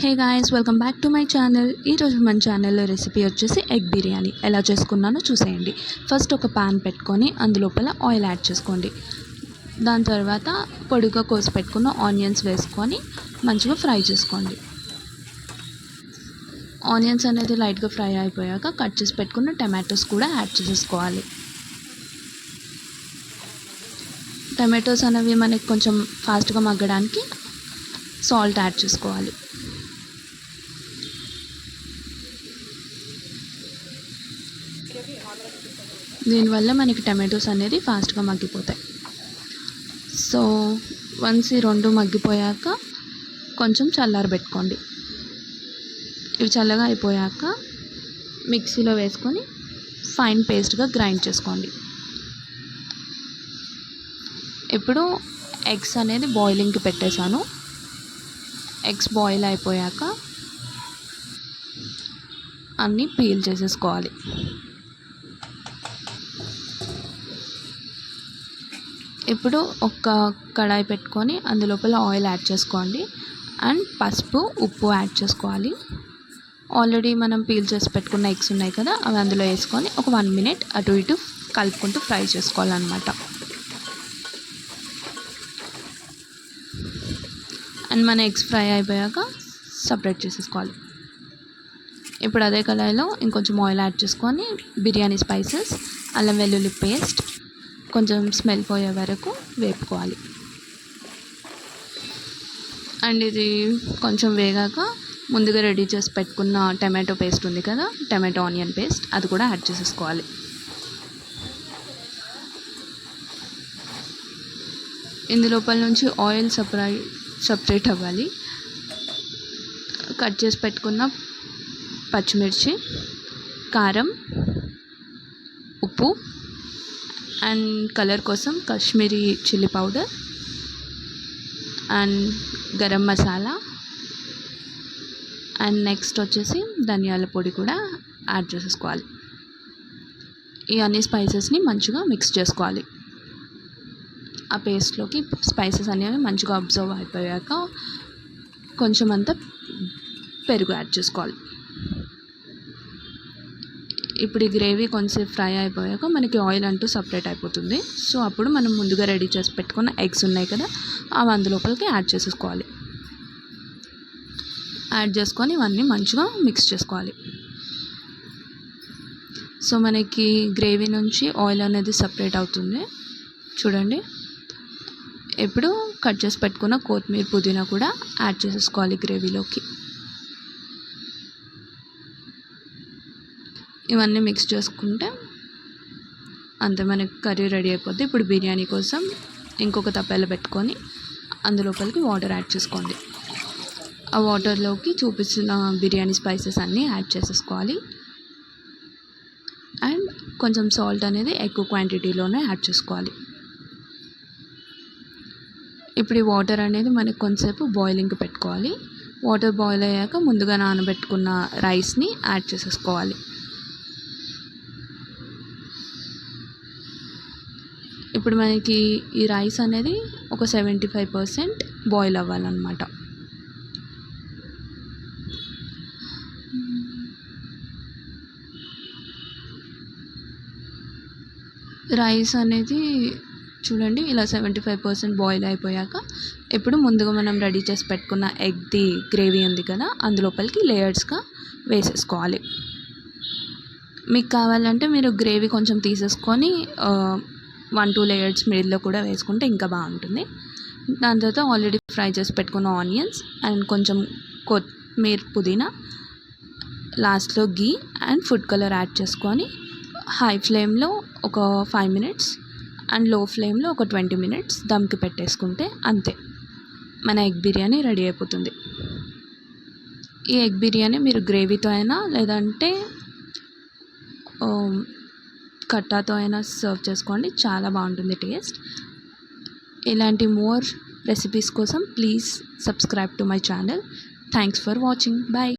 Hey guys, welcome back to my channel. ఈరోజు మన ఛానల్లో రెసిపీ వచ్చేసి ఎగ్ బిర్యానీ ఎలా చేసుకున్నానో చూసేయండి. ఫస్ట్ ఒక పాన్ పెట్టుకొని అందులోపల ఆయిల్ యాడ్ చేసుకోండి. దాని తర్వాత పొడిగా కోసి పెట్టుకున్న ఆనియన్స్ వేసుకొని మంచిగా ఫ్రై చేసుకోండి. ఆనియన్స్ అనేది లైట్గా ఫ్రై అయిపోయాక కట్ చేసి పెట్టుకున్న టమాటోస్ కూడా యాడ్ చేసేసుకోవాలి. టమాటోస్ అనేవి మనకి కొంచెం ఫాస్ట్గా మగ్గడానికి సాల్ట్ యాడ్ చేసుకోవాలి. దీనివల్ల మనకి టమాటోస్ అనేది ఫాస్ట్గా మగ్గిపోతాయి. సో వన్స్ ఈ రెండు మగ్గిపోయాక కొంచెం చల్లారబెట్టుకోండి. ఇవి చల్లగా అయిపోయాక మిక్సీలో వేసుకొని ఫైన్ పేస్ట్గా గ్రైండ్ చేసుకోండి. ఇప్పుడు ఎగ్స్ అనేది బాయిలింగ్కి పెట్టేశాను. ఎగ్స్ బాయిల్ అయిపోయాక అన్నీ పీల్ చేసేసుకోవాలి. ఇప్పుడు ఒక కడాయి పెట్టుకొని అందులోపల ఆయిల్ యాడ్ చేసుకోండి అండ్ పసుపు, ఉప్పు యాడ్ చేసుకోవాలి. ఆల్రెడీ మనం పీల్ చేసి పెట్టుకున్న ఎగ్స్ ఉన్నాయి కదా, అవి అందులో వేసుకొని ఒక 1 minute అటు ఇటు కలుపుకుంటూ ఫ్రై చేసుకోవాలన్నమాట. అండ్ మన ఎగ్స్ ఫ్రై అయిపోయాక సపరేట్ చేసేసుకోవాలి. ఇప్పుడు అదే కడాయిలో ఇంకొంచెం ఆయిల్ యాడ్ చేసుకొని బిర్యానీ స్పైసెస్, అల్లం వెల్లుల్లి పేస్ట్ కొంచెం స్మెల్ పోయే వరకు వేపుకోవాలి. అండ్ ఇది కొంచెం వేగాక ముందుగా రెడీ చేసి పెట్టుకున్న టమాటో పేస్ట్ ఉంది కదా, టమాటో ఆనియన్ పేస్ట్, అది కూడా యాడ్ చేసేసుకోవాలి. ఇందులోపల నుంచి ఆయిల్ సపరేట్ అవ్వాలి. కట్ చేసి పెట్టుకున్న పచ్చిమిర్చి, కారం, ఉప్పు అండ్ కలర్ కోసం Kashmiri chilli powder and garam masala and next వచ్చేసి ధనియాల పొడి కూడా యాడ్ చేసేసుకోవాలి. ఈ అన్ని స్పైసెస్ని మంచిగా మిక్స్ చేసుకోవాలి. ఆ పేస్ట్లోకి స్పైసెస్ అనేవి మంచిగా అబ్జర్వ్ అయిపోయాక కొంచెం అంతా పెరుగు యాడ్ చేసుకోవాలి. ఇప్పుడు ఈ గ్రేవీ కొంచెం ఫ్రై అయిపోయాక మనకి ఆయిల్ అంటూ సపరేట్ అయిపోతుంది. సో అప్పుడు మనం ముందుగా రెడీ చేసి పెట్టుకున్న ఎగ్స్ ఉన్నాయి కదా, అవి అందులోపలికి యాడ్ చేసేసుకోవాలి. యాడ్ చేసుకొని ఇవన్నీ మంచిగా మిక్స్ చేసుకోవాలి. సో మనకి గ్రేవీ నుంచి ఆయిల్ అనేది సపరేట్ అవుతుంది చూడండి. ఇప్పుడు కట్ చేసి పెట్టుకున్న కొత్తిమీర, పుదీనా కూడా యాడ్ చేసేసుకోవాలి గ్రేవీలోకి. ఇవన్నీ మిక్స్ చేసుకుంటే అంతే, మనకి కర్రీ రెడీ అయిపోద్ది. ఇప్పుడు బిర్యానీ కోసం ఇంకొక తప్పెల పెట్టుకొని అందులోపలికి వాటర్ యాడ్ చేసుకోండి. ఆ వాటర్లోకి చూపించిన బిర్యానీ స్పైసెస్ అన్నీ యాడ్ చేసేసుకోవాలి. అండ్ కొంచెం సాల్ట్ అనేది ఎక్కువ క్వాంటిటీలోనే యాడ్ చేసుకోవాలి. ఇప్పుడు ఈ వాటర్ అనేది మనకి కొంచెంసేపు బాయిలింగ్కి పెట్టుకోవాలి. వాటర్ బాయిల్ అయ్యాక ముందుగా నానబెట్టుకున్న రైస్ని యాడ్ చేసేసుకోవాలి. ఇప్పుడు మనకి ఈ రైస్ అనేది ఒక 75% బాయిల్ అవ్వాలన్నమాట. రైస్ అనేది చూడండి ఇలా 75% బాయిల్ అయిపోయాక ఇప్పుడు ముందుగా మనం రెడీ చేసి పెట్టుకున్న ఎగ్ది గ్రేవీ ఉంది కదా, అందులోపలికి లేయర్స్గా వేసేసుకోవాలి. మీకు కావాలంటే మీరు గ్రేవీ కొంచెం తీసేసుకొని 1-2 లేయర్స్ మిడిల్లో కూడా వేసుకుంటే ఇంకా బాగుంటుంది. దాని తర్వాత ఆల్రెడీ ఫ్రై చేసి పెట్టుకున్న ఆనియన్స్ అండ్ కొంచెం కొత్తిమీర, పుదీనా, లాస్ట్లో గీ అండ్ ఫుడ్ కలర్ యాడ్ చేసుకొని హై ఫ్లేమ్లో ఒక 5 minutes అండ్ లో ఫ్లేమ్లో ఒక 20 minutes దమ్కి పెట్టేసుకుంటే అంతే, మన ఎగ్ బిర్యానీ రెడీ అయిపోతుంది. ఈ ఎగ్ బిర్యానీ మీరు గ్రేవీతో అయినా లేదంటే కట్టాతో అయినా సర్వ్ చేసుకోండి, చాలా బాగుంటుంది టేస్ట్. ఇలాంటి మోర్ రెసిపీస్ కోసం please subscribe to my channel. Thanks for watching. Bye.